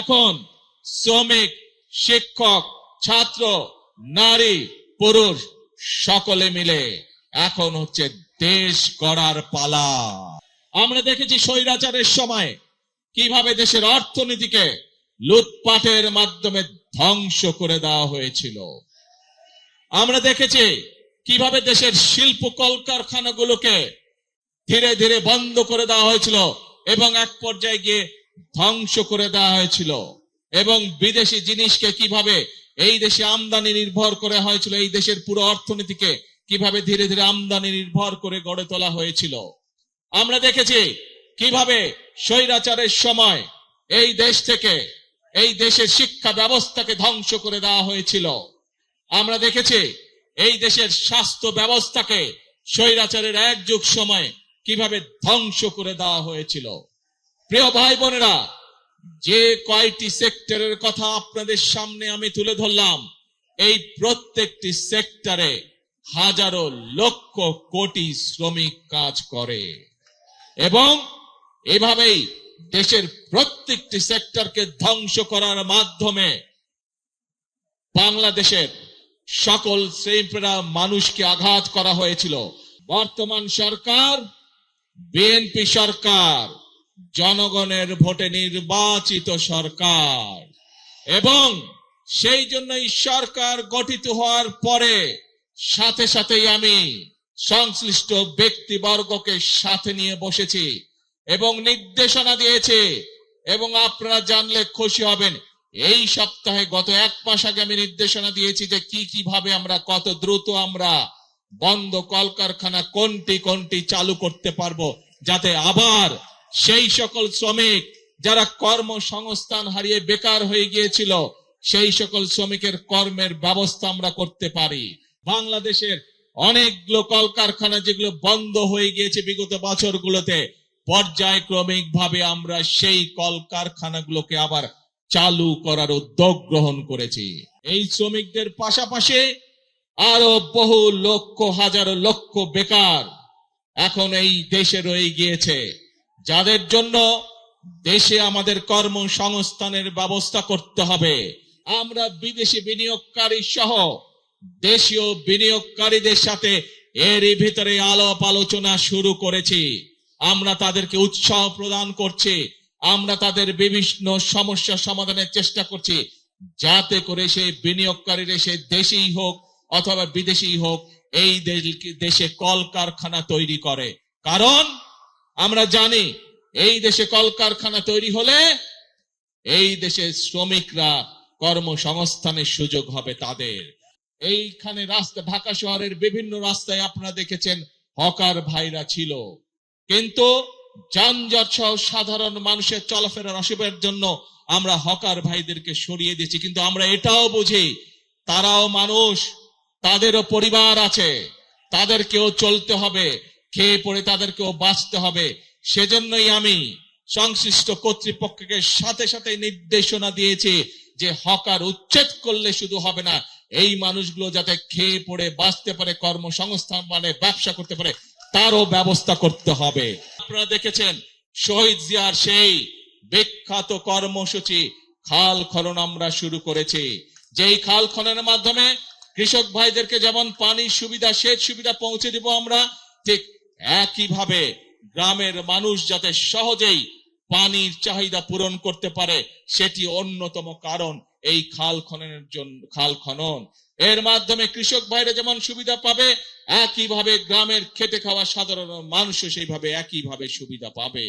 এখন শ্রমিক, শিক্ষক, ছাত্র, নারী, পুরুষ সকলে মিলে এখন হচ্ছে দেশ গড়ার পালা। আমরা দেখেছি স্বৈরাচারের সময় কিভাবে দেশের অর্থনীতিকে লুটপাটের মাধ্যমে ধ্বংস করে দেওয়া হয়েছিল। আমরা দেখেছি কিভাবে দেশের শিল্প কলকারখানাগুলোকে ধীরে ধীরে বন্ধ করে দেওয়া হয়েছিল এবং এক পর্যায়ে গিয়ে ধ্বংস করে দেওয়া হয়েছিল, এবং বিদেশি জিনিসকে কিভাবে এই দেশে আমদানি নির্ভর করে হয়েছিল, এই দেশের পুরো অর্থনীতিকে কিভাবে ধীরে ধীরে আমদানি নির্ভর করে গড়ে তোলা হয়েছিল। আমরা দেখেছি কিভাবে স্বৈরাচারের সময় এই দেশ থেকে এই দেশের শিক্ষা ব্যবস্থাকে ধ্বংস করে দেওয়া হয়েছিল। আমরা দেখেছি এই দেশের স্বাস্থ্য ব্যবস্থাকে স্বৈরাচারের এক যুগ সময় কিভাবে ধ্বংস করে দেওয়া হয়েছিল। প্রিয় ভাই বোনেরা, যে কয়টি সেক্টরের কথা আপনাদের সামনে আমি তুলে ধরলাম, এই প্রত্যেকটি সেক্টরে হাজারো লক্ষ কোটি শ্রমিক কাজ করে, এবং এভাবেই দেশের প্রত্যেকটি সেক্টরকে ধ্বংস করার মাধ্যমে বাংলাদেশের সকল শ্রেণীরা মানুষকে আঘাত করা হয়েছিল। বর্তমান সরকার, বিএনপি সরকার, জনগণের ভোটে নির্বাচিত সরকার, এবং সেই জন্যই সরকার গঠিত হওয়ার পরে সাথে সাথেই আমি সংশ্লিষ্ট ব্যক্তিবর্গকে সাথে নিয়ে বসেছি এবং নির্দেশনা দিয়েছি, এবং আপনারা জানলে খুশি হবেন, এই সপ্তাহে গত এক মাস আগে আমি নির্দেশনা দিয়েছি যে কিভাবে আমরা কত দ্রুত আমরা বন্ধ কলকারখানা কোনটি কোনটি চালু করতে পারবো, যাতে আবার সেই সকল শ্রমিক যারা কর্মসংস্থান হারিয়ে বেকার হয়ে গিয়েছিল সেই সকল শ্রমিকের কর্মের ব্যবস্থা আমরা করতে পারি। বাংলাদেশের অনেকগুলো কলকারখানা যেগুলো বন্ধ হয়ে গিয়েছে বিগত বছরগুলোতে, পর্যায়ক্রমিক ভাবে আমরা সেই কলকারখানাগুলোকে আবার চালু করার উদ্যোগ গ্রহণ করেছি। এই শ্রমিকদের পাশাপাশি আরো বহু লক্ষ হাজারো লক্ষ বেকার এখন এই দেশে রয়ে গিয়েছে, যাদের জন্য দেশে আমাদের কর্মসংস্থানের ব্যবস্থা করতে হবে। আমরা বিদেশি বিনিয়োগকারী সহ দেশীয় বিনিয়োগকারীদের সাথে এরই ভিতরে আলাপ আলোচনা শুরু করেছি। আমরা তাদেরকে উৎসাহ প্রদান করছি, আমরা তাদের বিভিন্ন সমস্যা সমাধানের চেষ্টা করছি, যাতে করে সেই বিনিয়োগকারীরা সে দেশেই হোক অথবা বিদেশি হোক এই দেশে কলকারখানা তৈরি করে। কারণ আমরা জানি এই দেশে কলকারখানা তৈরি হলে এই দেশের শ্রমিকরা কর্মসংস্থানের সুযোগ হবে তাদের। এইখানে রাস্তা, ঢাকা শহরের বিভিন্ন রাস্তায় আপনারা দেখেছেন হকার ভাইরা ছিল, কিন্তু যানজট সহ সাধারণ মানুষের চলাফেরার অসুবিধার জন্য আমরা হকার ভাইদেরকে সরিয়ে দিয়েছি। কিন্তু আমরা এটাও বুঝি তারাও মানুষ, তাদেরও পরিবার আছে, তাদেরকেও চলতে হবে, খেয়ে পড়ে তাদেরকেও বাঁচতে হবে। সেজন্যই আমি সংশ্লিষ্ট কর্তৃপক্ষকে সাথে সাথে নির্দেশনা দিয়েছি যে হকার উচ্ছেদ করলে শুধু হবে না, এই মানুষগুলো যাতে খেয়ে পড়ে বাঁচতে পারে, কর্মসংস্থান মানে ব্যবসা করতে পারে, তারও ব্যবস্থা করতে হবে। আপনারা দেখেছেন শহীদ জিয়ার সেই বিখ্যাত কর্মসূচি খাল খনন আমরা শুরু করেছি, যেই খাল খননের মাধ্যমে কৃষক ভাইদেরকে যেমন পানির সুবিধা, সেচ সুবিধা পৌঁছে দিব আমরা, ঠিক একইভাবে গ্রামের মানুষ যাতে সহজেই পানির চাহিদা পূরণ করতে পারে, সেটি অন্যতম কারণ এই খাল খননের জন্য। খাল খনন এর মাধ্যমে কৃষক ভাইরা যেমন সুবিধা পাবে, একইভাবে গ্রামের খেটে খাওয়া সাধারণ মানুষও সেইভাবে একইভাবে সুবিধা পাবে।